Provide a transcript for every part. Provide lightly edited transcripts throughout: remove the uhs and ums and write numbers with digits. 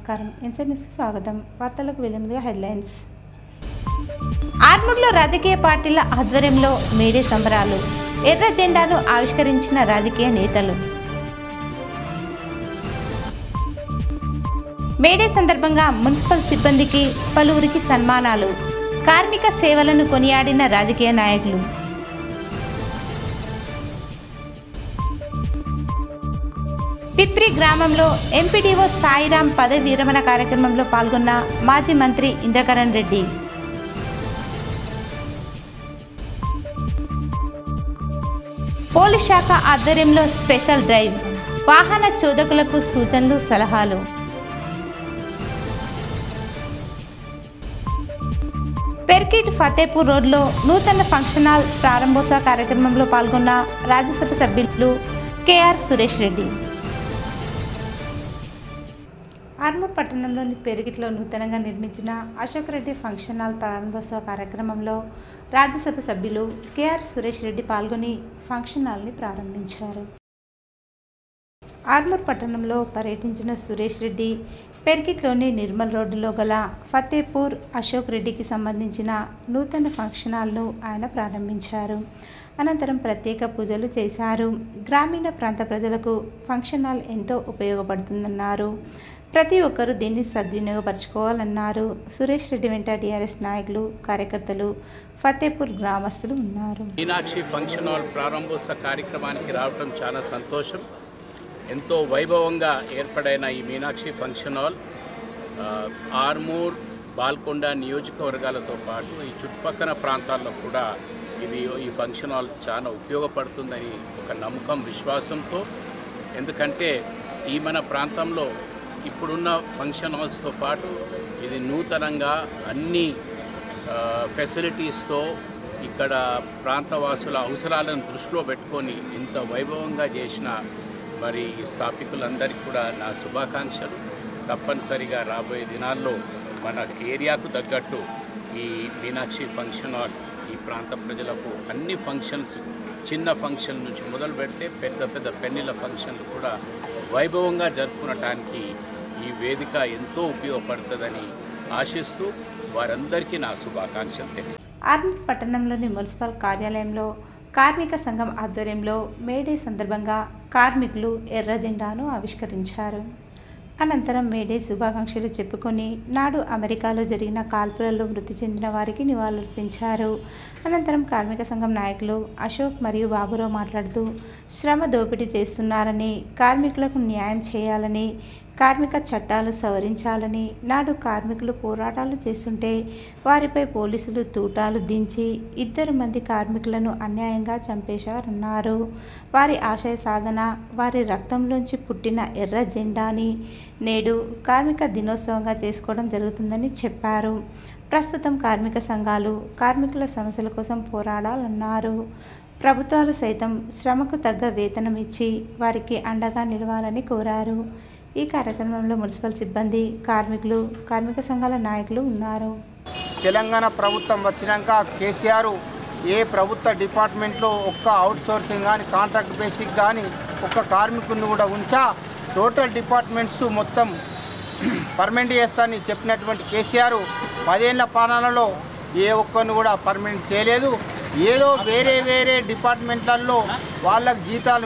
నమస్కారం. ఎన్సీఆర్ న్యూస్కి స్వాగతం. వార్తలకు వెలుగుగా హెడ్లైన్స్. ఆర్మూర్లో రాజకీయ పార్టీల ఆధ్వర్యంలో మేడే సంబరాలు. ఎర్ర జెండాను ఆవిష్కరించిన రాజకీయ నేతలు. మేడే సందర్భంగా మున్సిపల్ సిబ్బందికి పలువురికి సన్మానాలు. కార్మిక సేవలను కొనియాడిన రాజకీయ నాయకులు. పిప్రి గ్రామంలో ఎంపీడీఓ సాయిరాం పదవి విరమణ కార్యక్రమంలో పాల్గొన్న మాజీ మంత్రి ఇంద్రకరణ్ రెడ్డి. పోలీస్ శాఖ ఆధ్వర్యంలో స్పెషల్ డ్రైవ్. వాహన చోదకులకు సూచనలు, సలహాలు. పెర్కిట్ ఫతేపూర్ రోడ్లో నూతన ఫంక్షన్ హాల్ ప్రారంభోత్సవ కార్యక్రమంలో పాల్గొన్న రాజ్యసభ సభ్యులు కేఆర్ సురేష్ రెడ్డి. ఆర్మూర్ పట్టణంలోని పెరిగిట్లో నూతనంగా నిర్మించిన అశోక్ రెడ్డి ఫంక్షన్ హాల్ ప్రారంభోత్సవ కార్యక్రమంలో రాజ్యసభ సభ్యులు కేఆర్ సురేష్ రెడ్డి పాల్గొని ఫంక్షన్ హాల్ని ప్రారంభించారు. ఆర్మూర్ పట్టణంలో పర్యటించిన సురేష్ రెడ్డి పెరిగిట్లోని నిర్మల్ రోడ్డులో గల ఫతేపూర్ అశోక్ రెడ్డికి సంబంధించిన నూతన ఫంక్షన్ హాల్ను ఆయన ప్రారంభించారు. అనంతరం ప్రత్యేక పూజలు చేశారు. గ్రామీణ ప్రాంత ప్రజలకు ఫంక్షన్ హాల్ ఎంతో ఉపయోగపడుతుందన్నారు. ప్రతి ఒక్కరూ దీన్ని సద్వినియోగపరచుకోవాలన్నారు. సురేష్ రెడ్డి వెంట టీఆర్ఎస్ నాయకులు, కార్యకర్తలు, ఫతేపూర్ గ్రామస్తులు ఉన్నారు. మీనాక్షి ఫంక్షన్ హాల్ ప్రారంభోత్సవ కార్యక్రమానికి రావడం చాలా సంతోషం. ఎంతో వైభవంగా ఏర్పడైన ఈ మీనాక్షి ఫంక్షన్ హాల్ ఆర్మూర్, బాల్కొండ నియోజకవర్గాలతో పాటు ఈ చుట్టుపక్కల ప్రాంతాల్లో కూడా ఈ ఫంక్షన్ హాల్ చాలా ఉపయోగపడుతుందని ఒక నమ్మకం, విశ్వాసంతో. ఎందుకంటే ఈ మన ప్రాంతంలో ఇప్పుడున్న ఫంక్షన్ హాల్స్తో పాటు ఇది నూతనంగా అన్ని ఫెసిలిటీస్తో ఇక్కడ ప్రాంతవాసుల అవసరాలను దృష్టిలో పెట్టుకొని ఇంత వైభవంగా చేసిన మరి ఈ స్థాపికులందరికీ కూడా నా శుభాకాంక్షలు. తప్పనిసరిగా రాబోయే దినాల్లో మన ఏరియాకు తగ్గట్టు ఈ మీనాక్షి ఫంక్షన్ హాల్ ఈ ప్రాంత ప్రజలకు అన్ని ఫంక్షన్స్, చిన్న ఫంక్షన్ నుంచి మొదలు పెడితే పెద్ద పెద్ద పెళ్లిళ్ళ ఫంక్షన్లు కూడా వైభవంగా జరుపుకునటానికి ఈ వేదిక ఎంతో ఉపయోగపడుతుందని ఆశిస్తూ వారందరికీ నా శుభాకాంక్షలు తెలియజేస్తున్నాను. ఆర్మూర్ పట్టణంలోని మున్సిపల్ కార్యాలయంలో కార్మిక సంఘం ఆధ్వర్యంలో మేడే సందర్భంగా కార్మికులు ఎర్ర జెండాను ఆవిష్కరించారు. అనంతరం మేడే శుభాకాంక్షలు చెప్పుకొని నాడు అమెరికాలో జరిగిన కాల్పులలో మృతి చెందిన వారికి నివాళులర్పించారు. అనంతరం కార్మిక సంఘం నాయకులు అశోక్ మరియు బాబురావు మాట్లాడుతూ శ్రమ దోపిడీ చేస్తున్నారని, కార్మికులకు న్యాయం చేయాలని, కార్మిక చట్టాలు సవరించాలని, నాడు కార్మికులు పోరాటాలు చేస్తుంటే వారిపై పోలీసులు తూటాలు దించి 2 మంది కార్మికులను అన్యాయంగా చంపేశారన్నారు. వారి ఆశయ సాధన, వారి రక్తంలోంచి పుట్టిన ఎర్ర జెండాని నేడు కార్మిక దినోత్సవంగా చేసుకోవడం జరుగుతుందని చెప్పారు. ప్రస్తుతం కార్మిక సంఘాలు కార్మికుల సమస్యల కోసం పోరాడాలన్నారు. ప్రభుత్వాలు సైతం శ్రమకు తగ్గ వేతనం ఇచ్చి వారికి అండగా నిలవాలని కోరారు. ఈ కార్యక్రమంలో మున్సిపల్ సిబ్బంది, కార్మికులు, కార్మిక సంఘాల నాయకులు ఉన్నారు. తెలంగాణ ప్రభుత్వం వచ్చినాక కేసీఆర్ ఏ ప్రభుత్వ డిపార్ట్మెంట్లో ఒక్క అవుట్ సోర్సింగ్ కానీ, కాంట్రాక్ట్ బేసిక్ కానీ ఒక్క కార్మికుడిని కూడా ఉంచా టోటల్ డిపార్ట్మెంట్స్ మొత్తం పర్మనెంట్ చేస్తానని చెప్పినటువంటి కేసీఆర్ 10 ఏళ్ల పాలనలో ఏ ఒక్కరిని కూడా పర్మనెంట్ చేయలేదు. ఏదో వేరే డిపార్ట్మెంట్లలో వాళ్ళకు జీతాలు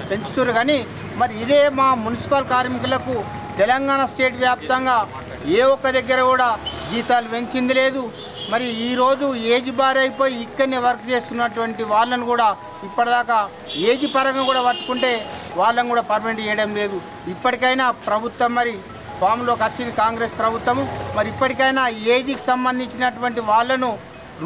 పెంచుతున్నారు కానీ మరి ఇదే మా మున్సిపల్ కార్మికులకు తెలంగాణ స్టేట్ వ్యాప్తంగా ఏ ఒక్క దగ్గర కూడా జీతాలు పెంచింది లేదు. మరి ఈరోజు ఏజ్ బార్ అయిపోయి ఇక్కడనే వర్క్ చేస్తున్నటువంటి వాళ్ళను కూడా ఇప్పటిదాకా ఏజ్ పరంగా కూడా పట్టుకుంటే వాళ్ళని కూడా పర్మనెంట్ చేయడం లేదు. ఇప్పటికైనా ప్రభుత్వం మరి ఫామ్లోకి వచ్చింది కాంగ్రెస్ ప్రభుత్వము, మరి ఇప్పటికైనా ఏజ్కి సంబంధించినటువంటి వాళ్ళను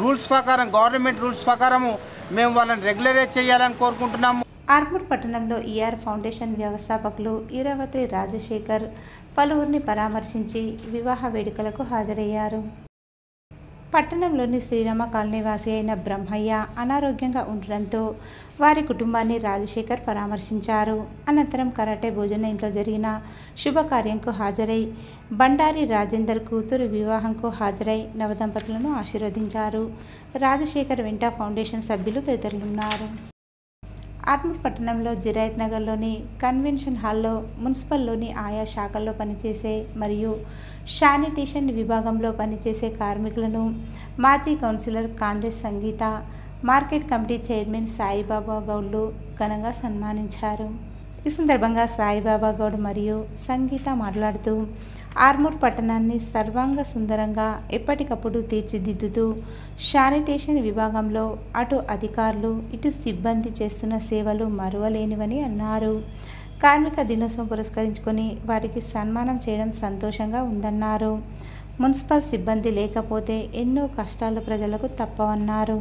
రూల్స్ ప్రకారం, గవర్నమెంట్ రూల్స్ ప్రకారము మేము వాళ్ళని రెగ్యులరైజ్ చేయాలని కోరుకుంటున్నాము. ఆర్మూర్ పట్టణంలో ఈఆర్ ఫౌండేషన్ వ్యవస్థాపకులు ఈరావతి రాజశేఖర్ పలువురిని పరామర్శించి వివాహ వేడుకలకు హాజరయ్యారు. పట్టణంలోని శ్రీరామ కాలనీ వాసి అయిన బ్రహ్మయ్య అనారోగ్యంగా ఉండడంతో వారి కుటుంబాన్ని రాజశేఖర్ పరామర్శించారు. అనంతరం కరాటే భోజన ఇంట్లో జరిగిన శుభకార్యంకు హాజరై బండారి రాజేందర్ కూతురు వివాహంకు హాజరై నవదంపతులను ఆశీర్వదించారు. రాజశేఖర్ వెంట ఫౌండేషన్ సభ్యులు తదితరులున్నారు. ఆర్మూర్ పట్టణంలో జిరాయత్ నగర్లోని కన్వెన్షన్ హాల్లో మున్సిపల్లోని ఆయా శాఖల్లో పనిచేసే మరియు శానిటేషన్ విభాగంలో పనిచేసే కార్మికులను మాజీ కౌన్సిలర్ కాందేశ్ సంగీత, మార్కెట్ కమిటీ చైర్మన్ సాయిబాబా గౌడ్లు ఘనంగా సన్మానించారు. ఈ సందర్భంగా సాయిబాబా గౌడ్ మరియు సంగీత మాట్లాడుతూ ఆర్మూర్ పట్టణాన్ని సర్వాంగ సుందరంగా ఎప్పటికప్పుడు తీర్చిదిద్దుతూ శానిటేషన్ విభాగంలో అటు అధికారులు ఇటు సిబ్బంది చేస్తున్న సేవలు మరువలేనివని అన్నారు. కార్మిక దినోత్సవం పురస్కరించుకొని వారికి సన్మానం చేయడం సంతోషంగా ఉందన్నారు. మున్సిపల్ సిబ్బంది లేకపోతే ఎన్నో కష్టాలు ప్రజలకు తప్పవన్నారు.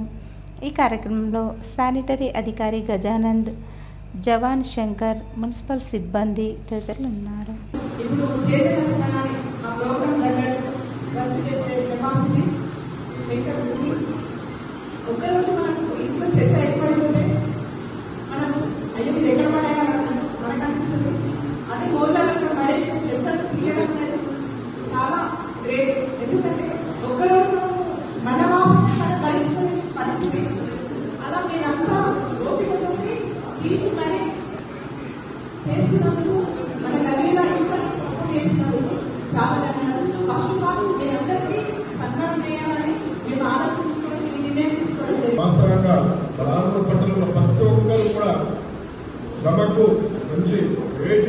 ఈ కార్యక్రమంలో శానిటరీ అధికారి గజానంద్, జవాన్ శంకర్, మున్సిపల్ సిబ్బంది తదితరులు ఉన్నారు. చాలా గ్రేట్. ఎందుకంటే ఒక్కరోజు మన పరిస్థితి అలా మీరంతా ఓపిక తీసి మరి చేసినందుకు మన గల్లీలో ఇంకా సపోర్ట్ చేసినందుకు చాలా ధన్యవాదాలు. ఫస్ట్ ఆఫ్ ఆల్ మీ అందరికీ సన్మానం చేయాలని మేము ఆలోచించుకొని ఈ నిర్ణయం తీసుకోవడం జరిగింది. వాస్తవంగా ఆర్మూర్ పట్టణంలో ప్రతి ఒక్కరు కూడా శ్రమకు నుంచి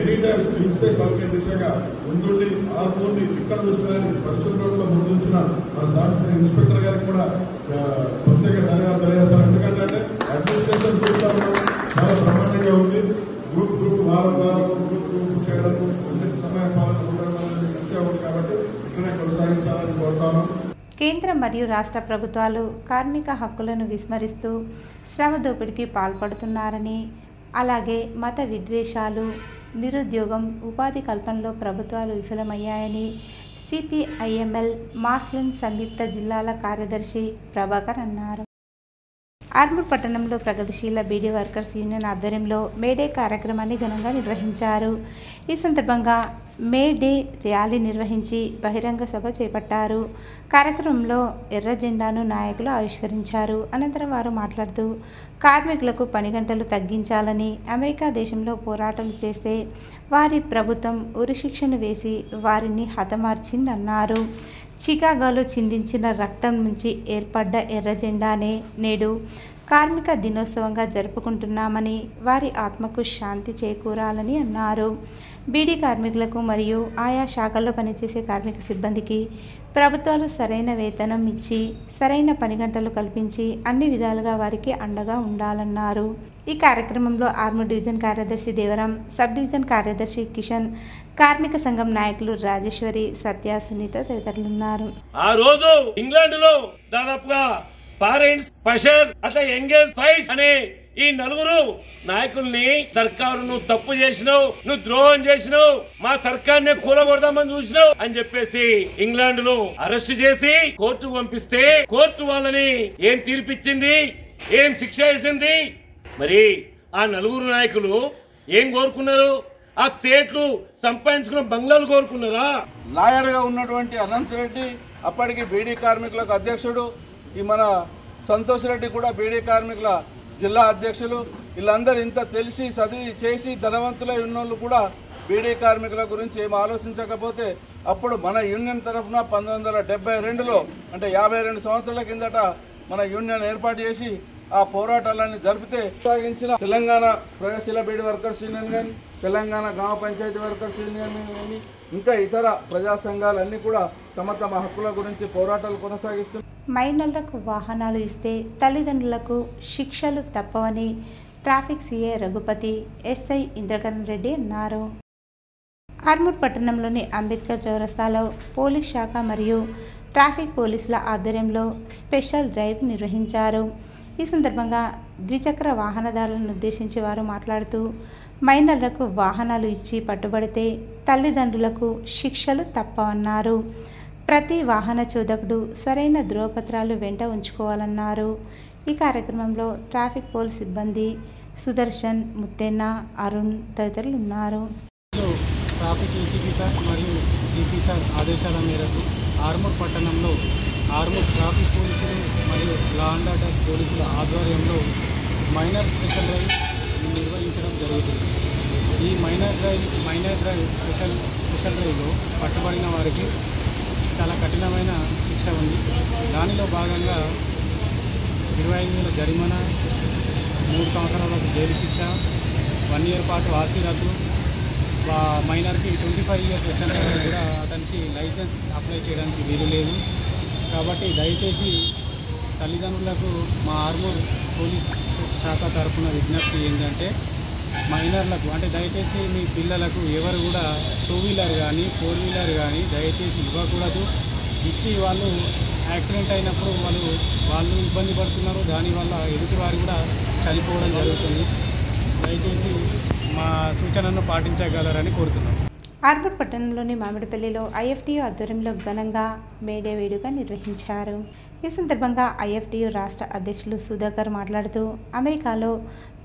ఎనీ టైం పిలిస్తే పలికే దిశగా ముందుండి ఆర్మూర్ని ఇక్కడ చూసుకోవాలని పరిశుభ్రంలో ముందుంచిన మన సాధించిన ఇన్స్పెక్టర్ గారికి కూడా ప్రత్యేక ధన్యవాదాలు తెలియజేస్తాను. ఎందుకంటే అడ్మినిస్ట్రేషన్ చూస్తా ఉన్నాం, చాలా బ్రహ్మాండంగా ఉంది. గ్రూప్ వారం గ్రూప్ చేయడం అందరికి సమయ పాలన ఉండడం అనేది మంచిగా ఉంది. కాబట్టి ఇక్కడే కొనసాగించాలని కోరుతాను. కేంద్ర మరియు రాష్ట్ర ప్రభుత్వాలు కార్మిక హక్కులను విస్మరిస్తూ శ్రమ దోపిడీకి పాల్పడుతున్నారని, అలాగే మత విద్వేషాలు, నిరుద్యోగం, ఉపాధి కల్పనలో ప్రభుత్వాలు విఫలమయ్యాయని సిపిఐఎంఎల్ మాస్లన్ సంయుక్త జిల్లాల కార్యదర్శి ప్రభాకర్ అన్నారు. ఆర్మూర్ పట్టణంలో ప్రగతిశీల బీడీ వర్కర్స్ యూనియన్ ఆధ్వర్యంలో మేడే కార్యక్రమాన్ని ఘనంగా నిర్వహించారు. ఈ సందర్భంగా మే డే ర్యాలీ నిర్వహించి బహిరంగ సభ చేపట్టారు. కార్యక్రమంలో ఎర్ర జెండాను నాయకులు ఆవిష్కరించారు. అనంతరం వారు మాట్లాడుతూ కార్మికులకు పని గంటలు తగ్గించాలని, అమెరికా దేశంలో పోరాటాలు చేస్తే వారి ప్రభుత్వం ఉరిశిక్షను వేసి వారిని హతమార్చిందన్నారు. చికాగోలో చిందించిన రక్తం నుంచి ఏర్పడ్డ ఎర్ర జెండానే నేడు కార్మిక దినోత్సవంగా జరుపుకుంటున్నామని, వారి ఆత్మకు శాంతి చేకూరాలని అన్నారు. బీడీ కార్మికులకు మరియు ఆయా శాఖల్లో పనిచేసే కార్మిక సిబ్బందికి ప్రభుత్వాలు సరైన వేతనం ఇచ్చి సరైన పని గంటలు కల్పించి అన్ని విధాలుగా వారికి అండగా ఉండాలన్నారు. ఈ కార్యక్రమంలో ఆర్మూర్ డివిజన్ కార్యదర్శి దేవరం, సబ్ డివిజన్ కార్యదర్శి కిషన్, కార్మిక సంఘం నాయకులు రాజేశ్వరి, సత్య, సునీత తదితరులున్నారు. ఆ రోజు ఇంగ్లాండ్ లో దాదాపుగా పారెంట్స్, పషర్, అట్లా ఎంగేజ్ ఫైస్ అనే ఈ నలుగురు నాయకుల్ని సర్కారు నువ్వు తప్పు చేసినావు, నువ్వు ద్రోహం చేసినావు, మా సర్కార్ని కూలగొడదామని చూసినావు అని చెప్పేసి ఇంగ్లాండ్ లో అరెస్ట్ చేసి కోర్టుకు పంపిస్తే కోర్టు వాళ్ళని ఏం తీర్పిచ్చింది, ఏం శిక్ష వేసింది. మరి ఆ నలుగురు నాయకులు ఏం కోరుకున్నారు? ఆ స్టేట్లు సంపాదించుకున్న బంగ్లాలు కోరుకున్నారా? లాయర్ గా ఉన్నటువంటి అనంత్ రెడ్డి అప్పటికి బీడీ కార్మికులకు అధ్యక్షుడు, ఈ మన సంతోష్ రెడ్డి కూడా బీడీ కార్మికుల జిల్లా అధ్యక్షులు. వీళ్ళందరూ ఇంత తెలిసి చదివి చేసి ధనవంతులై ఉన్నోళ్ళు కూడా బీడీ కార్మికుల గురించి ఏం ఆలోచించకపోతే అప్పుడు మన యూనియన్ తరఫున 1972లో అంటే 52 సంవత్సరాల కిందట మన యూనియన్ ఏర్పాటు చేసి ఆ పోరాటాలన్నీ జరిపితే కొనసాగించిన తెలంగాణ ప్రగతిశీల బీడీ వర్కర్స్ యూనియన్ కానీ, తెలంగాణ గ్రామ పంచాయతీ వర్కర్స్ యూనియన్ కానీ, ఇంకా ఇతర ప్రజా సంఘాలన్నీ కూడా తమ తమ హక్కుల గురించి పోరాటాలు కొనసాగిస్తున్నాయి. మైనర్లకు వాహనాలు ఇస్తే తల్లిదండ్రులకు శిక్షలు తప్పవని traffic CI Raghupathi, SI Indrakaran Reddy అన్నారు. ఆర్మూర్ పట్టణంలోని అంబేద్కర్ చౌరస్తాలో పోలీస్ శాఖ మరియు ట్రాఫిక్ పోలీసుల ఆధ్వర్యంలో స్పెషల్ డ్రైవ్ నిర్వహించారు. ఈ సందర్భంగా ద్విచక్ర వాహనదారులను ఉద్దేశించి వారు మాట్లాడుతూ మైనర్లకు వాహనాలు ఇచ్చి పట్టుబడితే తల్లిదండ్రులకు శిక్షలు తప్పవన్నారు. ప్రతి వాహన చోదకుడు సరైన ధ్రువపత్రాలు వెంట ఉంచుకోవాలన్నారు. ఈ కార్యక్రమంలో ట్రాఫిక్ పోలీస్ సిబ్బంది సుదర్శన్, ముత్తెన్న, అరుణ్ తదితరులు ఉన్నారు. ట్రాఫిక్ ఏసీపీ సార్ మరియు సిపి సార్ ఆదేశాల మేరకు ఆర్మూర్ పట్టణంలో ఆర్మూర్ ట్రాఫిక్ పోలీసులు మరియు లా అండ్ ఆర్డర్ పోలీసుల ఆధ్వర్యంలో మైనర్ స్పెషల్ డ్రైవ్ నిర్వహించడం జరుగుతుంది. ఈ మైనర్ డ్రైవ్ స్పెషల్ డ్రైవ్లో పట్టుబడిన వారికి చాలా కఠినమైన శిక్ష ఉంది. దానిలో భాగంగా 25,000 జరిమానా, 3 సంవత్సరాల జైలు శిక్ష, 1 ఇయర్ పాటు ఆర్సీ రద్దు, మైనర్కి 25 ఇయర్స్ వచ్చేంత వరకు కూడా అతనికి లైసెన్స్ అప్లై చేయడానికి వీలు లేదు. కాబట్టి దయచేసి తల్లిదండ్రులకు మా ఆర్మూర్ పోలీస్ శాఖ తరఫున విజ్ఞప్తి ఏంటంటే, మైనర్లకు అంటే దయచేసి మీ పిల్లలకు ఎవరు కూడా 2 వీలర్ కానీ 4 వీలర్ కానీ దయచేసి ఇవ్వకూడదు. ఇచ్చి వాళ్ళు యాక్సిడెంట్ అయినప్పుడు వాళ్ళు ఇబ్బంది పడుతున్నారు. దానివల్ల ఎదుటి వారు కూడా చనిపోవడం జరుగుతుంది. దయచేసి మా సూచనను పాటించగలరని కోరుతున్నాం. ఆర్మూర్ పట్టణంలోని మామిడిపల్లిలో ఐఎఫ్టీయూ ఆధ్వర్యంలో ఘనంగా మేడే వేడుక నిర్వహించారు. ఈ సందర్భంగా ఐఎఫ్టీయూ రాష్ట్ర అధ్యక్షులు సుధాకర్ మాట్లాడుతూ, అమెరికాలో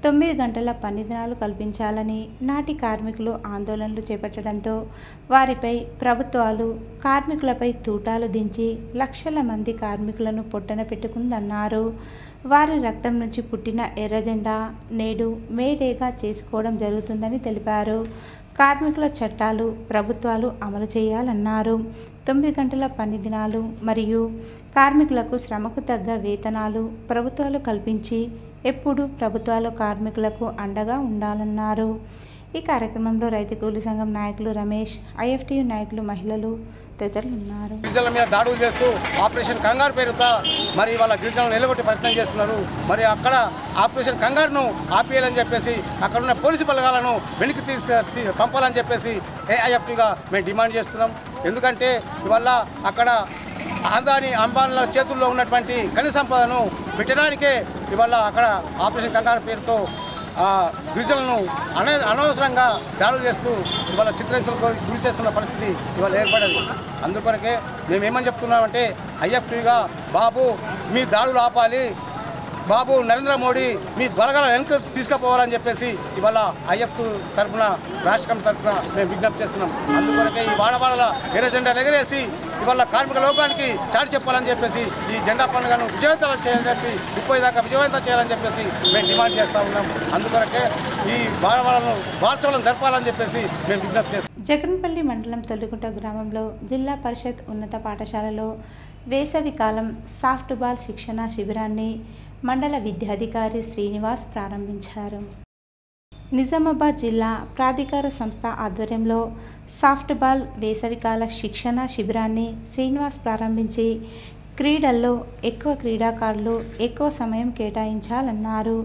9 గంటల పని దినాలు కల్పించాలని నాటి కార్మికులు ఆందోళనలు చేపట్టడంతో వారిపై ప్రభుత్వాలు కార్మికులపై తూటాలు దించి లక్షల మంది కార్మికులను పొట్టన పెట్టుకుందన్నారు. వారి రక్తం నుంచి పుట్టిన ఎర్రజెండా నేడు మేడేగా చేసుకోవడం జరుగుతుందని తెలిపారు. కార్మికుల చట్టాలు ప్రభుత్వాలు అమలు చేయాలన్నారు. 9 గంటల పని దినాలు మరియు కార్మికులకు శ్రమకు తగ్గ వేతనాలు ప్రభుత్వాలు కల్పించి ఎప్పుడు ప్రభుత్వాలు కార్మికులకు అండగా ఉండాలన్నారు. ఈ కార్యక్రమంలో రైతు కూలీ సంఘం నాయకులు రమేష్, ఐఎఫ్టీయూ నాయకులు, మహిళలు తదితరులు ఉన్నారు. గిరిజనుల మీద దాడులు చేస్తూ ఆపరేషన్ కంగారు పేరుతో మరి వాళ్ళ గిరిజనులను నిలగొట్టి ప్రయత్నం చేస్తున్నారు. మరి అక్కడ ఆపరేషన్ కంగారును ఆపేయాలని చెప్పేసి అక్కడ ఉన్న పోలీసు బలగాలను వెనక్కి పంపాలని చెప్పేసి ఏఐఎఫ్టీగా మేము డిమాండ్ చేస్తున్నాం. ఎందుకంటే ఇవల్ల అక్కడ అంబానీల చేతుల్లో ఉన్నటువంటి ఖనిజ సంపదను పెట్టడానికే ఇవాళ అక్కడ ఆపరేషన్ కంగారు పేరుతో గిరిజనులను అనవసరంగా దాడులు చేస్తూ ఇవాళ చిత్రహింసలకు గురి చేస్తున్న పరిస్థితి ఇవాళ ఏర్పడేది. అందుకొరకే మేమేమని చెప్తున్నామంటే, ఐఎఫ్టీగా బాబు మీ దాడులు ఆపాలి, బాబు నరేంద్ర మోడీ మీ బలగాల వెనక తీసుకుపోవాలని చెప్పేసి ఇవాళ ఐఎఫ్ తరఫున రాష్ట్ర కమిటీ తరఫున మేము విజ్ఞప్తి చేస్తున్నాం. అందుకొరకే ఈ వాడవాడల ఎర్ర జెండా ఎగరేసి ఇవాళ కార్మిక లోకానికి చాటి చెప్పాలని చెప్పేసి ఈ జెండా పండుగను విజయవంతం చేయాలని చెప్పి 30 దాకా విజయవంతం చేయాలని చెప్పేసి మేము డిమాండ్ చేస్తూ ఉన్నాం. అందుకొరకే ఈ వాడవాడలను వార్తలను జరపాలని చెప్పేసి మేము విజ్ఞప్తి చేస్తాం. జగన్పల్లి మండలం తొల్లిగుంట గ్రామంలో జిల్లా పరిషత్ ఉన్నత పాఠశాలలో వేసవికాలం సాఫ్ట్బాల్ శిక్షణ శిబిరాన్ని మండల విద్యాధికారి శ్రీనివాస్ ప్రారంభించారు. నిజామాబాద్ జిల్లా ప్రాధికార సంస్థ ఆధ్వర్యంలో సాఫ్ట్బాల్ వేసవికాల శిక్షణ శిబిరాన్ని శ్రీనివాస్ ప్రారంభించి క్రీడల్లో ఎక్కువ క్రీడాకారులు ఎక్కువ సమయం కేటాయించాలన్నారు.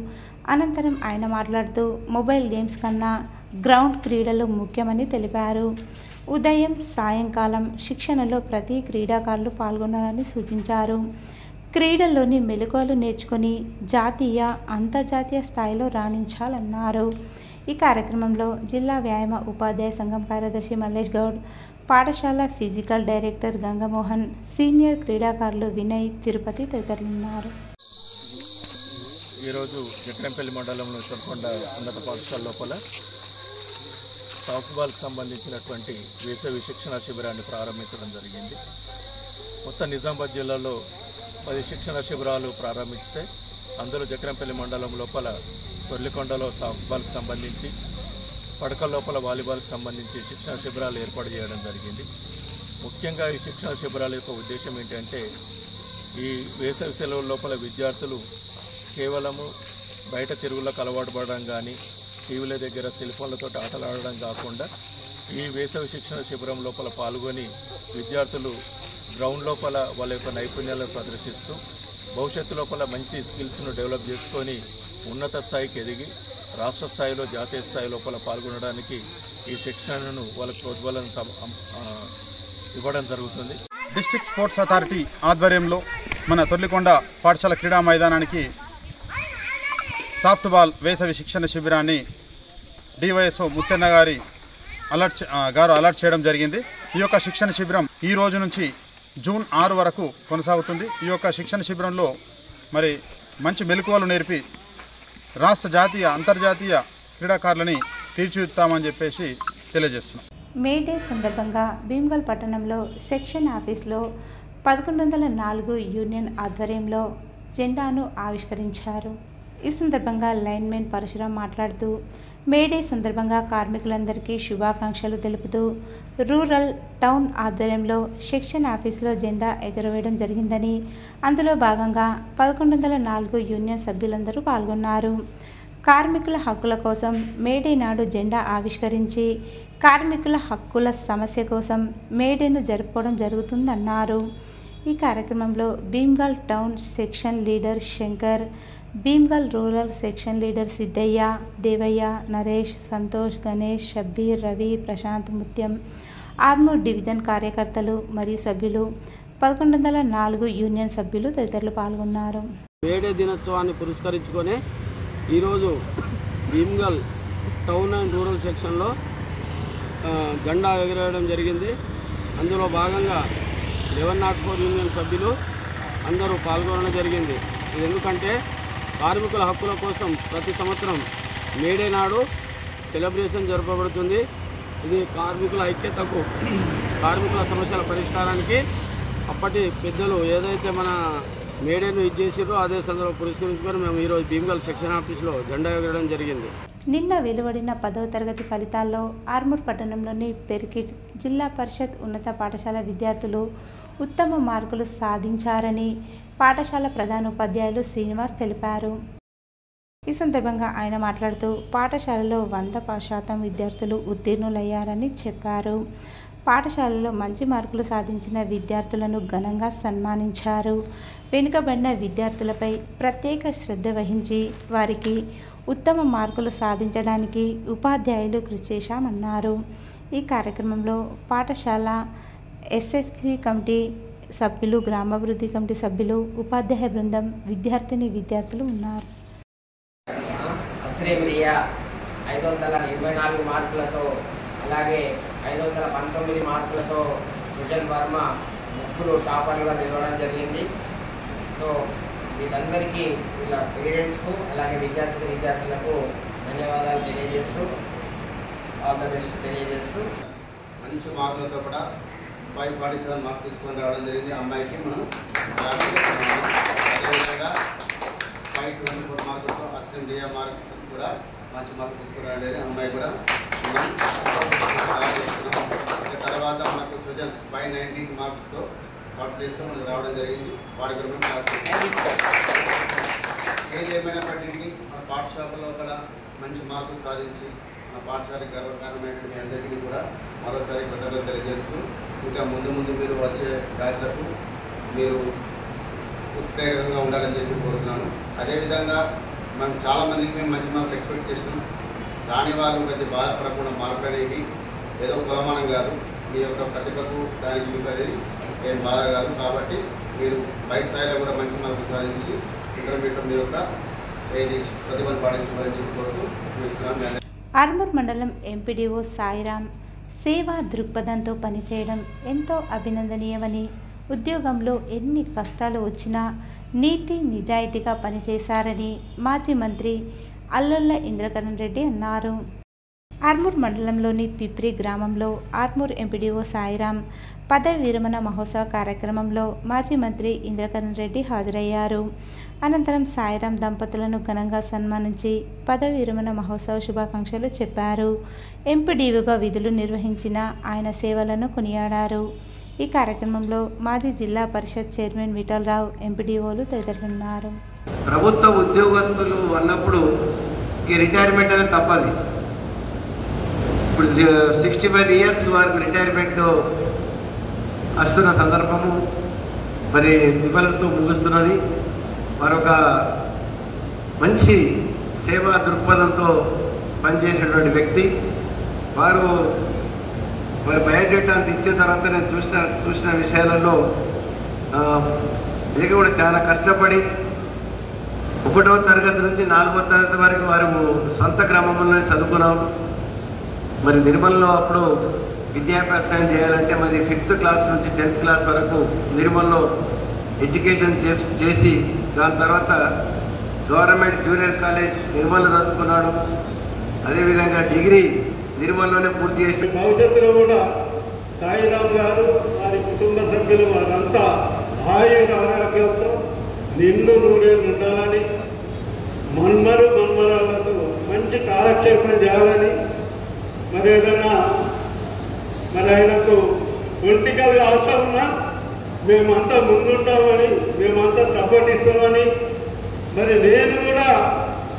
అనంతరం ఆయన మాట్లాడుతూ మొబైల్ గేమ్స్ కన్నా గ్రౌండ్ క్రీడలు ముఖ్యమని తెలిపారు. ఉదయం సాయంకాలం శిక్షణలో ప్రతి క్రీడాకారులు పాల్గొనాలని సూచించారు. క్రీడల్లోని మెలకువలు నేర్చుకొని జాతీయ అంతర్జాతీయ స్థాయిలో రాణించాలన్నారు. ఈ కార్యక్రమంలో జిల్లా వ్యాయామ ఉపాధ్యాయ సంఘం కార్యదర్శి మల్లేష్ గౌడ్, పాఠశాల ఫిజికల్ డైరెక్టర్ గంగమోహన్, సీనియర్ క్రీడాకారులు వినయ్, తిరుపతి తదితరులున్నారు. ఈరోజు జక్రంపల్లి మండలంలో తొల్లికొండ ఉన్నత పాఠశాల లోపల సాఫ్ట్బాల్కి సంబంధించినటువంటి వేసవి శిక్షణ శిబిరాన్ని ప్రారంభించడం జరిగింది. మొత్తం నిజామాబాద్ జిల్లాలో 10 శిక్షణ శిబిరాలు ప్రారంభిస్తే అందులో జక్రంపల్లి మండలం లోపల తొల్లికొండలో సాఫ్ట్బాల్కి సంబంధించి, పడకల లోపల వాలీబాల్కి సంబంధించి శిక్షణ శిబిరాలు ఏర్పాటు చేయడం జరిగింది. ముఖ్యంగా ఈ శిక్షణ శిబిరాల యొక్క ఉద్దేశం ఏంటంటే, ఈ వేసవి సెలవుల లోపల విద్యార్థులు కేవలము బయట తిరుగులకు అలవాటు పడడం కానీ, టీవీల దగ్గర సెల్ ఫోన్లతో ఆటలు ఆడడం కాకుండా ఈ వేసవి శిక్షణ శిబిరం లోపల పాల్గొని విద్యార్థులు గ్రౌండ్ లోపల వాళ్ళ యొక్క నైపుణ్యాలను ప్రదర్శిస్తూ భవిష్యత్తు లోపల మంచి స్కిల్స్ను డెవలప్ చేసుకొని ఉన్నత స్థాయికి ఎదిగి రాష్ట్ర స్థాయిలో జాతీయ స్థాయి లోపల పాల్గొనడానికి ఈ శిక్షణను వాళ్ళకు ప్రోద్బలం ఇవ్వడం జరుగుతుంది. డిస్ట్రిక్ట్ స్పోర్ట్స్ అథారిటీ ఆధ్వర్యంలో మన తొల్లికొండ పాఠశాల క్రీడా మైదానానికి సాఫ్ట్బాల్ వేసవి శిక్షణ శిబిరాన్ని డివైఎస్ఓ ముత్తన్న గారు అలర్ట్ చేయడం జరిగింది. ఈ యొక్క శిక్షణ శిబిరం ఈ రోజు నుంచి జూన్ 6 వరకు కొనసాగుతుంది. ఈ యొక్క శిక్షణ శిబిరంలో మరి మంచి మెలకువలు నేర్పి రాష్ట్ర జాతీయ అంతర్జాతీయ క్రీడాకారులని తీర్చిదిద్దామని చెప్పేసి తెలియజేస్తున్నాం. మే డే సందర్భంగా భీమ్గల్ పట్టణంలో సెక్షన్ ఆఫీస్లో 1104 యూనియన్ ఆధ్వర్యంలో జెండాను ఆవిష్కరించారు. ఈ సందర్భంగా లైన్మెన్ పరశురాం మాట్లాడుతూ మేడే సందర్భంగా కార్మికులందరికీ శుభాకాంక్షలు తెలుపుతూ రూరల్ టౌన్ ఆధ్వర్యంలో సెక్షన్ ఆఫీసులో జెండా ఎగురవేయడం జరిగిందని, అందులో భాగంగా 1104 యూనియన్ సభ్యులందరూ పాల్గొన్నారు. కార్మికుల హక్కుల కోసం మేడే నాడు జెండా ఆవిష్కరించి కార్మికుల హక్కుల సమస్య కోసం మేడేను జరుపుకోవడం జరుగుతుందన్నారు. ఈ కార్యక్రమంలో Bheemgal town section leader Shankar, Bheemgal rural section leader Siddaiah, Devaiah, Naresh, Santosh, Ganesh, Shabbir, Ravi, Prashanth, Mutyam, Armoor division కార్యకర్తలు మరియు సభ్యులు, 1104 యూనియన్ సభ్యులు తదితరులు పాల్గొన్నారు. మేడే దినోత్సవాన్ని పురస్కరించుకొని ఈరోజు భీమ్గల్ టౌన్ అండ్ రూరల్ సెక్షన్లో జెండా ఎగరవేయడం జరిగింది. అందులో భాగంగా 1104 యూనియన్ సభ్యులు అందరూ పాల్గొనడం జరిగింది. ఇది ఎందుకంటే కార్మికుల హక్కుల కోసం ప్రతి సంవత్సరం మేడే నాడు సెలబ్రేషన్ జరపబడుతుంది. ఇది కార్మికుల ఐక్యతకు, కార్మికుల సమస్యల పరిష్కారానికి అప్పటి పెద్దలు ఏదైతే మన మేడేను ఇచ్చేసారో అదే సందర్భంలో పురస్కరించుకొని మేము ఈరోజు భీమ్గల్ సెక్షన్ ఆఫీస్లో జెండా ఎగరడం జరిగింది. నిన్న వెలువడిన 10వ తరగతి ఫలితాల్లో ఆర్మూర్ పట్టణంలోని పెరికిట్ జిల్లా పరిషత్ ఉన్నత పాఠశాల విద్యార్థులు ఉత్తమ మార్కులు సాధించారని పాఠశాల ప్రధానోపాధ్యాయులు శ్రీనివాస్ తెలిపారు. ఈ సందర్భంగా ఆయన మాట్లాడుతూ పాఠశాలలో 100% విద్యార్థులు ఉత్తీర్ణులయ్యారని చెప్పారు. పాఠశాలలో మంచి మార్కులు సాధించిన విద్యార్థులను ఘనంగా సన్మానించారు. వెనుకబడిన విద్యార్థులపై ప్రత్యేక శ్రద్ధ వహించి వారికి ఉత్తమ మార్కులు సాధించడానికి ఉపాధ్యాయులు కృషి చేశామన్నారు. ఈ కార్యక్రమంలో పాఠశాల ఎస్ఎఫ్సి కమిటీ సభ్యులు, గ్రామాభివృద్ధి కమిటీ సభ్యులు, ఉపాధ్యాయ బృందం, విద్యార్థులు ఉన్నారు. అస్రే మిరియా 524 మార్కులతో, అలాగే 519 మార్కులతో సుజన్ వర్మ ముగ్గురు టాపర్లుగా నిలవడం జరిగింది. సో వీళ్ళందరికీ, వీళ్ళ పేరెంట్స్కు, అలాగే విద్యార్థులకు ధన్యవాదాలు తెలియజేస్తూ, ఆల్ ద బెస్ట్ తెలియజేస్తూ, మంచి మార్కులతో కూడా 547 మార్క్స్ తీసుకొని రావడం జరిగింది. అమ్మాయికి మనం అదేవిధంగా 524 మార్కులతో అస్సిం రియా మార్క్ కూడా మంచి మార్కులు తీసుకుని రావడం అమ్మాయి కూడా. తర్వాత మనకు సృజన్ 519 మార్క్స్తో థర్డ్ ప్లేస్తో మనకు రావడం జరిగింది. వాడి కూడా ఏది ఏమైనప్పటికీ మన పాఠశాలలో కూడా మంచి మార్కులు సాధించి మన పాఠశాలకు గర్వకారణమైనటువంటి మీ అందరికీ కూడా మరోసారి కృతజ్ఞతలు తెలియజేస్తూ, ఇంకా ముందు మీరు వచ్చే బ్యాచ్లకు మీరు ఉత్ప్రేరకంగా ఉండాలని చెప్పి కోరుతున్నాను. అదేవిధంగా మనం చాలామందికి మేము మంచి మార్కులు ఎక్స్పెక్ట్ చేసినాం. రాని వాళ్ళు పెద్ద బాధపడకుండా మార్కులు అనేవి ఏదో కులమానం కాదు, మీ యొక్క ప్రతిభకు దానికి మీకు అనేది ఏం బాధ కాదు. కాబట్టి మీరు పై స్థాయిలో కూడా మంచి మార్కులు సాధించి ఇంటర్మీడియట్ మీ యొక్క ఏది ప్రతిభను పాటించాలని చెప్పి కోరుతూ చూస్తున్నాం. ఆర్మూర్ మండలం ఎంపీడీఓ సాయిరాం సేవా దృక్పథంతో పనిచేయడం ఎంతో అభినందనీయమని, ఉద్యోగంలో ఎన్ని కష్టాలు వచ్చినా నీతి నిజాయితీగా పనిచేశారని మాజీ మంత్రి అల్లొల్ల ఇంద్రకరణ్ రెడ్డి అన్నారు. ఆర్మూర్ మండలంలోని పిప్రి గ్రామంలో ఆర్మూర్ ఎంపీడీఓ సాయిరాం పదవి విరమణ మహోత్సవ కార్యక్రమంలో మాజీ మంత్రి ఇంద్రకరణ్ రెడ్డి హాజరయ్యారు. అనంతరం సాయిరాం దంపతులను ఘనంగా సన్మానించి పదవి విరమణ మహోత్సవ శుభాకాంక్షలు చెప్పారు. ఎంపీడీఓగా విధులు నిర్వహించిన ఆయన సేవలను కొనియాడారు. ఈ కార్యక్రమంలో మాజీ జిల్లా పరిషత్ చైర్మన్ విఠలరావు, ఎంపీడీఓలు తదితరులున్నారు. ప్రభుత్వ ఉద్యోగస్తులు అన్నప్పుడు రిటైర్మెంట్ అనేది తప్పది. ఇప్పుడు 65 ఇయర్స్ వరకు రిటైర్మెంట్ వస్తున్న సందర్భము మరి విఫలతో ముగుస్తున్నది. మరొక మంచి సేవా దృక్పథంతో పనిచేసినటువంటి వ్యక్తి వారు మరి బయోడేటా అంత ఇచ్చిన తర్వాత నేను చూసిన విషయాలలో ఇది కూడా చాలా కష్టపడి 1వ తరగతి నుంచి 4వ తరగతి వరకు వారు సొంత గ్రామంలోనే చదువుకున్నాం. మరి నిర్మల్లో అప్పుడు విద్యాభ్యాసం చేయాలంటే మరి 5th క్లాస్ నుంచి 10th క్లాస్ వరకు నిర్మల్లో ఎడ్యుకేషన్ చేసి దాని తర్వాత గవర్నమెంట్ జూనియర్ కాలేజ్ నిర్మల్లో చదువుకున్నాడు. అదేవిధంగా డిగ్రీ నిర్మల్లోనే పూర్తి చేసి భవిష్యత్తులో కూడా సాయిరాం గారు వారి కుటుంబ సభ్యులు వారంతా ఆయుర ఆరోగ్యంతో నిండు నూరేళ్ళు ఉండాలని మన్మరాలతో మంచి కాలక్షేపం చేయాలని, మరి ఏదైనా మరి ఆయనకు పొలిటికల్ అవసరం ఉన్నా మేమంతా ముందుంటామని, మేమంతా సపోర్ట్ ఇస్తామని, మరి నేను కూడా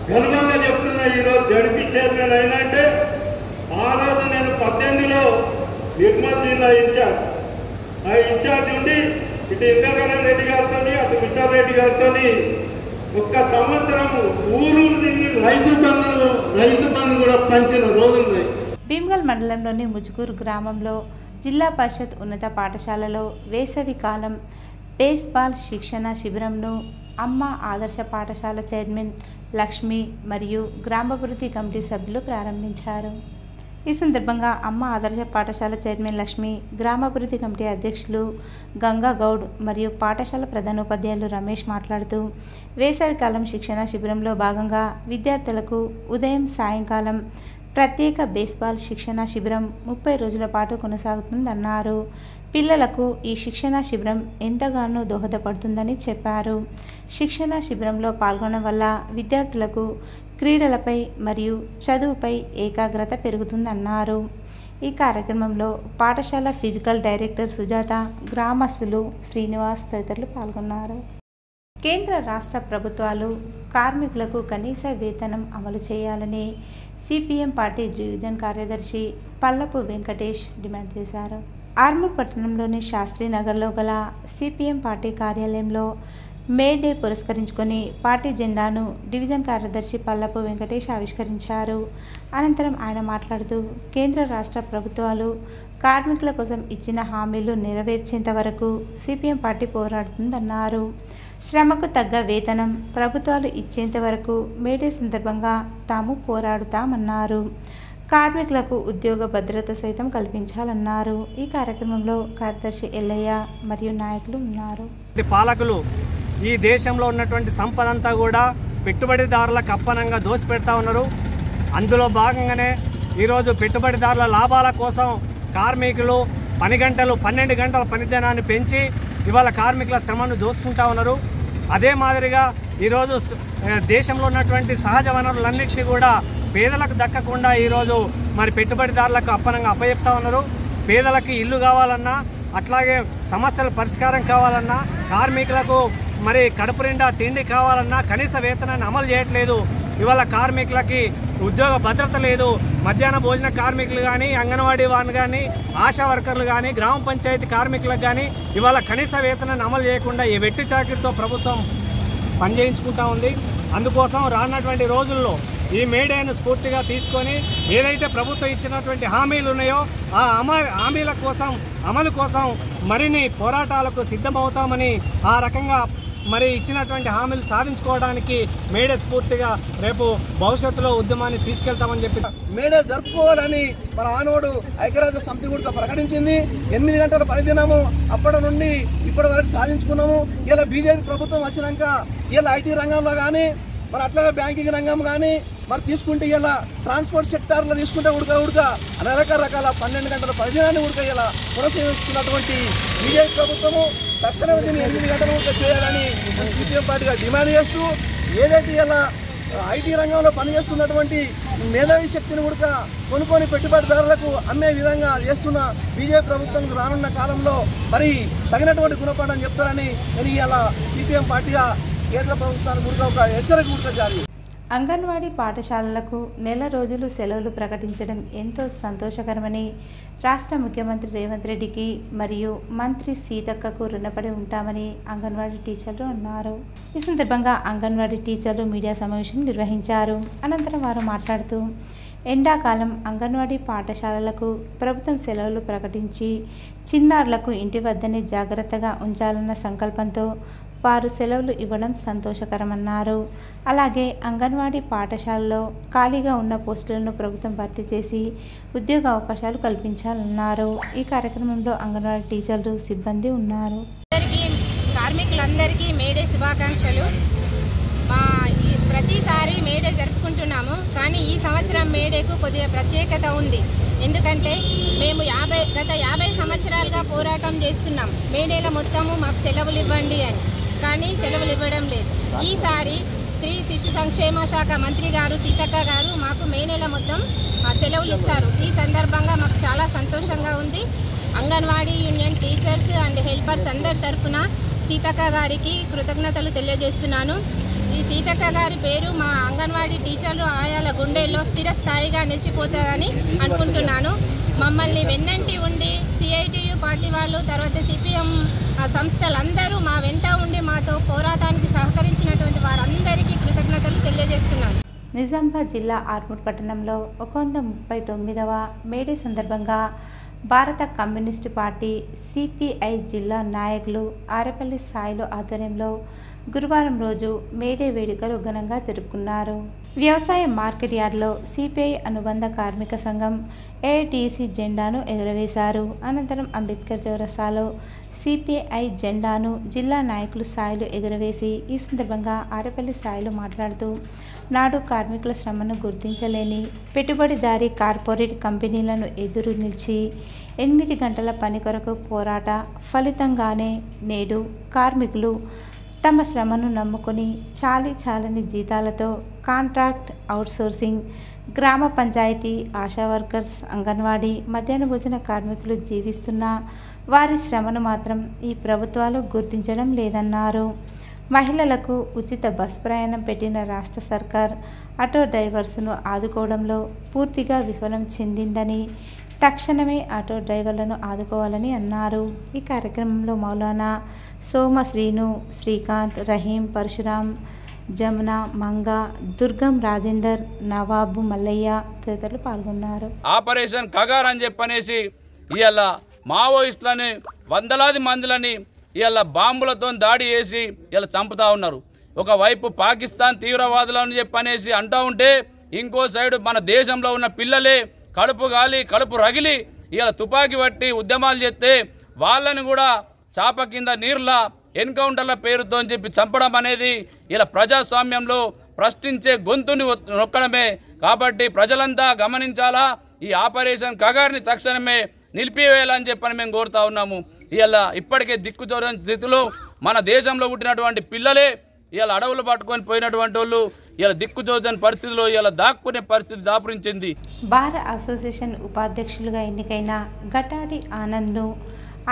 గర్వంగా చెప్తున్నా. ఈరోజు జడ్పీ చైర్మన్ అయినంటే ఆ రోజు నేను 18లో నిర్మల్ జిల్లా ఇన్ఛార్జ్, ఆ ఇన్ఛార్జ్ ఉండి ఇటు ఇంద్రకరణ్ రెడ్డి గారితో అటు విఠల్ రెడ్డి గారితో ఒక్క సంవత్సరం ఊరు తిరిగి రైతు బంధు కూడా పంచిన రోజులున్నాయి. భీమ్గల్ మండలంలోని ముజుగూరు గ్రామంలో జిల్లా పరిషత్ ఉన్నత పాఠశాలలో వేసవి కాలం బేస్బాల్ శిక్షణ శిబిరంను అమ్మ ఆదర్శ పాఠశాల చైర్మన్ లక్ష్మి మరియు గ్రామాభివృద్ధి కమిటీ సభ్యులు ప్రారంభించారు. ఈ సందర్భంగా అమ్మ ఆదర్శ పాఠశాల చైర్మన్ లక్ష్మి, గ్రామాభివృద్ధి కమిటీ అధ్యక్షులు గంగా గౌడ్ మరియు పాఠశాల ప్రధానోపాధ్యాయులు రమేష్ మాట్లాడుతూ వేసవికాలం శిక్షణ శిబిరంలో భాగంగా విద్యార్థులకు ఉదయం సాయంకాలం ప్రత్యేక బేస్బాల్ శిక్షణ శిబిరం 30 రోజుల పాటు కొనసాగుతుందన్నారు. పిల్లలకు ఈ శిక్షణ శిబిరం ఎంతగానో దోహదపడుతుందని చెప్పారు. శిక్షణ శిబిరంలో పాల్గొనడం వల్ల విద్యార్థులకు క్రీడలపై మరియు చదువుపై ఏకాగ్రత పెరుగుతుందన్నారు. ఈ కార్యక్రమంలో పాఠశాల ఫిజికల్ డైరెక్టర్ సుజాత, గ్రామస్తులు శ్రీనివాస్ తదితరులు పాల్గొన్నారు. కేంద్ర రాష్ట్ర ప్రభుత్వాలు కార్మికులకు కనీస వేతనం అమలు చేయాలని సిపిఎం పార్టీ డివిజన్ కార్యదర్శి పల్లపు వెంకటేష్ డిమాండ్ చేశారు. ఆర్మూర్ పట్టణంలోని శాస్త్రీనగర్లో గల సిపిఎం పార్టీ కార్యాలయంలో మే డే పురస్కరించుకొని పార్టీ జెండాను డివిజన్ కార్యదర్శి పల్లపు వెంకటేష్ ఆవిష్కరించారు. అనంతరం ఆయన మాట్లాడుతూ కేంద్ర రాష్ట్ర ప్రభుత్వాలు కార్మికుల కోసం ఇచ్చిన హామీలు నెరవేర్చేంత వరకు సిపిఎం పార్టీ పోరాడుతుందన్నారు. శ్రమకు తగ్గ వేతనం ప్రభుత్వాలు ఇచ్చేంత వరకు మేడే సందర్భంగా తాము పోరాడుతామన్నారు. కార్మికులకు ఉద్యోగ భద్రత సైతం కల్పించాలన్నారు. ఈ కార్యక్రమంలో కార్యదర్శి ఎల్లయ్య మరియు నాయకులు ఉన్నారు. పాలకులు ఈ దేశంలో ఉన్నటువంటి సంపద అంతా కూడా పెట్టుబడిదారులకు అప్పనంగా దోసిపెడతా ఉన్నారు. అందులో భాగంగానే ఈరోజు పెట్టుబడిదారుల లాభాల కోసం కార్మికులు పని గంటలు 12 గంటల పనిదినాన్ని పెంచి ఇవాళ కార్మికుల శ్రమను దోసుకుంటా ఉన్నారు. అదే మాదిరిగా ఈరోజు దేశంలో ఉన్నటువంటి సహజ వనరులన్నింటినీ కూడా పేదలకు దక్కకుండా ఈరోజు మరి పెట్టుబడిదారులకు అప్పనంగా అప్పచెప్తా ఉన్నారు. పేదలకు ఇల్లు కావాలన్నా, అట్లాగే సమస్యల పరిష్కారం కావాలన్నా, కార్మికులకు మరి కడుపు నిండా తిండి కావాలన్నా కనీస వేతనాన్ని అమలు చేయట్లేదు. ఇవాళ కార్మికులకి ఉద్యోగ భద్రత లేదు. మధ్యాహ్న భోజన కార్మికులు కానీ, అంగన్వాడీ వారు కానీ, ఆశా వర్కర్లు కానీ, గ్రామ పంచాయతీ కార్మికులకు కానీ ఇవాళ కనీస వేతనాన్ని అమలు చేయకుండా ఈ వెట్టి చాకిరితో ప్రభుత్వం పనిచేయించుకుంటా ఉంది. అందుకోసం రానున్నటువంటి రోజుల్లో ఈ మేడేను స్ఫూర్తిగా తీసుకొని ఏదైతే ప్రభుత్వం ఇచ్చినటువంటి హామీలు ఉన్నాయో ఆ హామీల కోసం అమలు కోసం మరిన్ని పోరాటాలకు సిద్ధమవుతామని, ఆ రకంగా మరి ఇచ్చినటువంటి హామీలు సాధించుకోవడానికి మేడే స్ఫూర్తిగా రేపు భవిష్యత్తులో ఉద్యమాన్ని తీసుకెళ్తామని చెప్పి మేడే జరుపుకోవాలని మన ఆనోడు ఐక్యరాజ్య సమితి కూడా ప్రకటించింది. 8 గంటల పనిదినము అప్పటి నుండి ఇప్పటి వరకు సాధించుకున్నాము. ఇలా బీజేపీ ప్రభుత్వం వచ్చినాక ఇలా ఐటీ రంగంలో కానీ, మరి అట్లాగే బ్యాంకింగ్ రంగం కానీ, మరి తీసుకుంటే ఇలా ట్రాన్స్పోర్ట్ సెక్టార్లో తీసుకుంటే ఉడక అనేక రకాల 12 గంటల పనిదినాన్ని ఇలా పునఃసీవిస్తున్నటువంటి బీజేపీ ప్రభుత్వము తక్షణమే దీన్ని 8 గంటల ఉడక చేయాలని సిపిఎం పార్టీగా డిమాండ్ చేస్తూ, ఏదైతే ఇలా ఐటీ రంగంలో పనిచేస్తున్నటువంటి మేధావి శక్తిని ఉడక కొనుక్కొని పెట్టుబడిదారులకు అమ్మే విధంగా చేస్తున్న బీజేపీ ప్రభుత్వం రానున్న కాలంలో మరి తగినటువంటి గుణపాఠం చెప్తారని నేను ఇలా సిపిఎం పార్టీగా కేంద్ర ప్రభుత్వానికి ఉడక ఒక హెచ్చరిక ఉడక జారీ. అంగన్వాడీ పాఠశాలలకు నెల రోజులు సెలవులు ప్రకటించడం ఎంతో సంతోషకరమని రాష్ట్ర ముఖ్యమంత్రి రేవంత్ రెడ్డికి మరియు మంత్రి సీతక్కకు రుణపడి ఉంటామని అంగన్వాడీ టీచర్లు అన్నారు. ఈ సందర్భంగా అంగన్వాడీ టీచర్లు మీడియా సమావేశం నిర్వహించారు. అనంతరం వారు మాట్లాడుతూ ఎండాకాలం అంగన్వాడీ పాఠశాలలకు ప్రభుత్వం సెలవులు ప్రకటించి చిన్నారులకు ఇంటి వద్దనే జాగ్రత్తగా ఉంచాలన్న సంకల్పంతో వారు సెలవులు ఇవ్వడం సంతోషకరమన్నారు. అలాగే అంగన్వాడీ పాఠశాలలో ఖాళీగా ఉన్న పోస్టులను ప్రభుత్వం భర్తీ చేసి ఉద్యోగ అవకాశాలు కల్పించాలన్నారు. ఈ కార్యక్రమంలో అంగన్వాడీ టీచర్లు, సిబ్బంది ఉన్నారు. కార్మికులందరికీ మేడే శుభాకాంక్షలు. ప్రతిసారి మేడే జరుపుకుంటున్నాము, కానీ ఈ సంవత్సరం మేడేకు కొద్దిగా ప్రత్యేకత ఉంది. ఎందుకంటే మేము గత 50 సంవత్సరాలుగా పోరాటం చేస్తున్నాం. మేడేల మొత్తము మాకు సెలవులు ఇవ్వండి అని, కానీ సెలవులు ఇవ్వడం లేదు. ఈసారి స్త్రీ శిశు సంక్షేమ శాఖ మంత్రి గారు సీతక్క గారు మాకు మే నెల మొత్తం సెలవులు ఇచ్చారు. ఈ సందర్భంగా మాకు చాలా సంతోషంగా ఉంది. Anganwadi union teachers and helpers అందరి తరఫున సీతక్క గారికి కృతజ్ఞతలు తెలియజేస్తున్నాను. ఈ సీతక్క గారి పేరు మా అంగన్వాడీ టీచర్లు ఆయాల గుండెల్లో స్థిరస్థాయిగా నిలిచిపోతుందని అనుకుంటున్నాను. మమ్మల్ని వెన్నంటి ఉండి సిఐటియు పార్టీ వాళ్ళు, తర్వాత సిపిఎం సంస్థలందరూ మా వెంట ఉండి మాతో పోరాటానికి సహకరించినటువంటి వారందరికీ కృతజ్ఞతలు తెలియజేస్తున్నాను. నిజామాబాద్ జిల్లా ఆర్మూర్ పట్టణంలో 139వ మేడే సందర్భంగా భారత కమ్యూనిస్టు పార్టీ సిపిఐ జిల్లా నాయకులు ఆరేపల్లి సాయిలు ఆధ్వర్యంలో గురువారం రోజు మేడే వేడుకలు ఘనంగా జరుపుకున్నారు. వ్యవసాయ మార్కెట్ యార్డ్లో సిపిఐ అనుబంధ కార్మిక సంఘం ఏఐటిసి జెండాను ఎగురవేశారు. అనంతరం అంబేద్కర్ చౌరస్తాలో సిపిఐ జెండాను జిల్లా నాయకులు సాయిలు ఎగురవేసి ఈ సందర్భంగా ఆరేపల్లి సాయిలు మాట్లాడుతూ నాడు కార్మికుల శ్రమను గుర్తించలేని పెట్టుబడిదారీ కార్పొరేట్ కంపెనీలను ఎదురు నిలిచి 8 గంటల పని కొరకు పోరాట ఫలితంగానే నేడు కార్మికులు తమ శ్రమను నమ్ముకొని చాలని జీతాలతో కాంట్రాక్ట్ అవుట్సోర్సింగ్, గ్రామ పంచాయతీ ఆశా వర్కర్స్, అంగన్వాడీ, మధ్యాహ్న భోజన కార్మికులు జీవిస్తున్న వారి శ్రమను మాత్రం ఈ ప్రభుత్వాలు గుర్తించడం లేదన్నారు. మహిళలకు ఉచిత బస్ ప్రయాణం పెట్టిన రాష్ట్ర సర్కార్ ఆటో డ్రైవర్స్ను ఆదుకోవడంలో పూర్తిగా విఫలం చెందిందని, తక్షణమే ఆటో డ్రైవర్లను ఆదుకోవాలని అన్నారు. ఈ కార్యక్రమంలో మౌలానా సోమ శ్రీను, శ్రీకాంత్, రహీం, పరశురాం, జమున, మంగ, దుర్గం రాజేందర్, నవాబు మల్లయ్య తదితరులు పాల్గొన్నారు. ఆపరేషన్ కగార్ అని చెప్పనేసి ఇవాళ మావోయిస్టులని వందలాది మందిలని ఇవాళ బాంబులతో దాడి చేసి ఇలా చంపుతా ఉన్నారు. ఒకవైపు పాకిస్తాన్ తీవ్రవాదులని చెప్పనేసి అంటూ ఉంటే ఇంకో సైడు మన దేశంలో ఉన్న పిల్లలే కడుపు గాలి కడుపు రగిలి ఇలా తుపాకీ పట్టి ఉద్యమాలు చేస్తే వాళ్ళని కూడా చాప కింద నీరులా ఎన్కౌంటర్ల పేరుతో చెప్పి చంపడం అనేది ఇలా ప్రజాస్వామ్యంలో ప్రశ్నించే గొంతుని నొక్కడమే. కాబట్టి ప్రజలంతా గమనించాలా, ఈ ఆపరేషన్ కగార్ని తక్షణమే నిలిపివేయాలని చెప్పని మేము కోరుతా ఉన్నాము. ఇలా ఇప్పటికే దిక్కుచోరని స్థితిలో మన దేశంలో పుట్టినటువంటి పిల్లలే ఇలా అడవులు పట్టుకొని పోయినటువంటి వాళ్ళు ఇలా దిక్కుచోరని పరిస్థితిలో ఇలా దాక్కునే పరిస్థితి దాపురించింది. బార్ అసోసియేషన్ ఉపాధ్యక్షులుగా ఎన్నికైన గటాడి ఆనంద్ను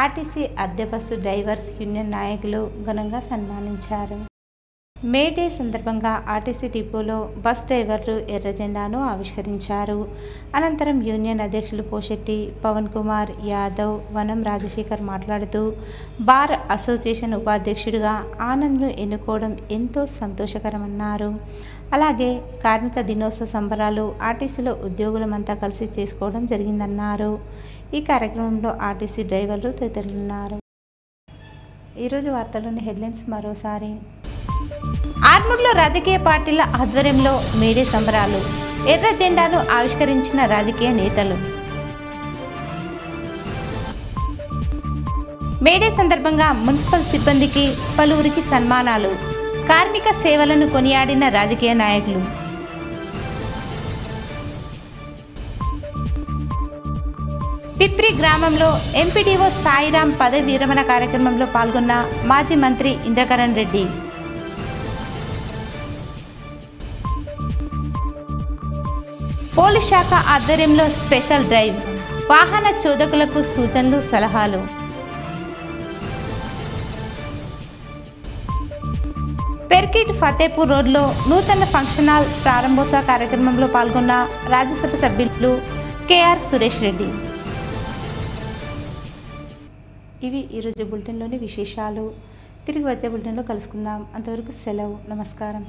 ఆర్టీసీ అద్దె బస్సు డ్రైవర్స్ యూనియన్ నాయకులు ఘనంగా సన్మానించారు. మే డే సందర్భంగా ఆర్టీసీ డిపోలో బస్ డ్రైవర్లు ఎర్ర జెండాను ఆవిష్కరించారు. అనంతరం యూనియన్ అధ్యక్షులు పోషెట్టి పవన్ కుమార్ యాదవ్, వనం రాజశేఖర్ మాట్లాడుతూ బార్ అసోసియేషన్ ఉపాధ్యక్షుడిగా ఆనంద్ను ఎన్నుకోవడం ఎంతో సంతోషకరమన్నారు. అలాగే కార్మిక దినోత్సవ సంబరాలు ఆర్టీసీలో ఉద్యోగులమంతా కలిసి చేసుకోవడం జరిగిందన్నారు. ఈ కార్యక్రమంలో ఆర్టీసీ డ్రైవర్లు తదితరులున్నారు. ఈరోజు వార్తల్లోని హెడ్లైన్స్ మరోసారి. ఆర్మూర్లో రాజకీయ పార్టీల ఆధ్వర్యంలో మేడే సంబరాలు, ఎర్ర జెండాను ఆవిష్కరించిన రాజకీయ నేతలు. మేడే సందర్భంగా మున్సిపల్ సిబ్బందికి పలువురికి సన్మానాలు, కార్మిక సేవలను కొనియాడిన రాజకీయ నాయకులు. పిప్రి గ్రామంలో ఎంపీడీఓ సాయిరాం పదవి విరమణ కార్యక్రమంలో పాల్గొన్న మాజీ మంత్రి ఇంద్రకరణ్ రెడ్డి. పోలీస్ శాఖ ఆధ్వర్యంలో స్పెషల్ డ్రైవ్, వాహన చోదకులకు సూచనలు సలహాలు. పెర్కిట్ ఫతేపూర్ రోడ్లో నూతన ఫంక్షన్ హాల్ ప్రారంభోత్సవ కార్యక్రమంలో పాల్గొన్న రాజ్యసభ సభ్యులు కేఆర్ సురేష్ రెడ్డి. ఇవి ఈరోజు బులెటిన్లోని విశేషాలు. తిరిగి వచ్చే బులెటిన్లో కలుసుకుందాం. అంతవరకు సెలవు. నమస్కారం.